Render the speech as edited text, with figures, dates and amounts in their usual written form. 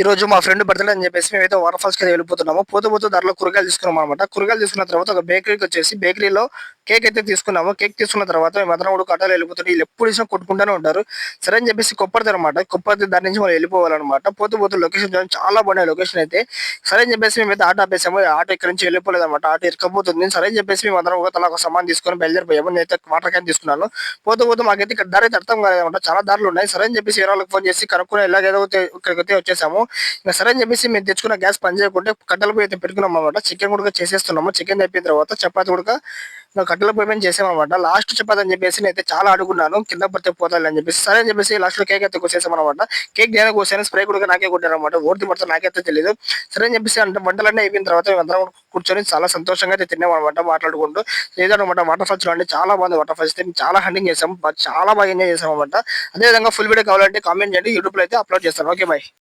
ఈ రోజు మా ఫ్రెండ్ బర్త్‌డే అని చెప్పేసి మేమైతే వాటర్ ఫాల్స్‌కి వెళ్ళిపోతున్నాము. పోతూ ధరలో కూరగాయలు తీసుకున్నామనమాట. కూరగాయలు తీసుకున్న తర్వాత ఒక బేకరీకి వచ్చేసి బేకరీలో కేక్ అయితే తీసుకున్నాము. కేక్ తీసుకున్న తర్వాత మేమందరం కూడా ఆటోలో వెళ్ళిపోతుంటే వీళ్ళు ఎప్పుడు చూసినా కొట్టుకుంటూనే ఉంటారు. సరే అని చెప్పేసి కొప్పర్తి కొప్పర్తి దాని నుంచి మనం వెళ్ళిపోవాలనమాట. పోతూ లొకేషన్ చూడండి చాలా బాగున్నాయి లొకేషన్ అయితే. సరే అని చెప్పేసి మేమైతే ఆటో ఆపేసాము. ఆటో ఇక్కడి నుంచి వెళ్ళిపోలేదనమాట. ఆటో ఇరక్కపోతుంది. సరే అని చెప్పేసి మేమందరం ఒక తలా ఒక సామాన్ తీసుకొని బయలుదేరిపోయాము. నేనైతే వాటర్ క్యాన్ తీసుకున్నాను. పోతూ మాకైతే ఇక్కడ దారి అయితే అర్థం కాలేదనమాట. చాలా దారులు ఉన్నాయి. సరే అని చెప్పేసి వేరే వాళ్ళకి ఫోన్ చేసి కనుక్కొని ఎలాగేదో ఇక్కడికైతే వచ్చేసాము. ఇంక సరే అని చెప్పేసి మేము తెచ్చుకున్న గ్యాస్ పని చేయకుంటే కట్టెల పొయ్యి అయితే పెట్టుకున్నాం అనమాట. చికెన్ కూడా చేసేస్తున్నాము. చికెన్ అయిపోయిన తర్వాత చపాతి కూడా కట్టెల పొయ్యి మీద చేసామన్నమాట. లాస్ట్ చపాతి అని చెప్పేసి నేనైతే చాలా అడుగున్నాను కింద పడితే పోతాయి అని చెప్పేసి. సరే అని చెప్పేసి లాస్ట్ లో కేక్ అయితే కోసేసామన్నమాట. కేక్ నేనే కోసాను. స్ప్రే కూడా నాకే కొట్టారనమాట. ఓడిది మొత్తం నాకైతే తెలియదు. సరే అని చెప్పేసి అంటే వంటలన్నీ అయిపోయిన తర్వాత మేమందరం కూర్చొని చాలా సంతోషంగా అయితే తిన్నాం అనమాట మాట్లాడుకుంటూ. లేదనమాట వాటర్ ఫాల్స్ చూడండి చాలా బాగుంది. వాటర్ ఫాల్స్ అయితే చాలా హండింగ్ చేసాం. చాలా బాగా ఎంజాయ్ చేసాం అనమాట. అదేవిధంగా ఫుల్ వీడియో కావాలంటే కామెంట్ చేయండి. యూట్యూబ్ లో అయితే అప్లోడ్ చేస్తాను. Okay bye.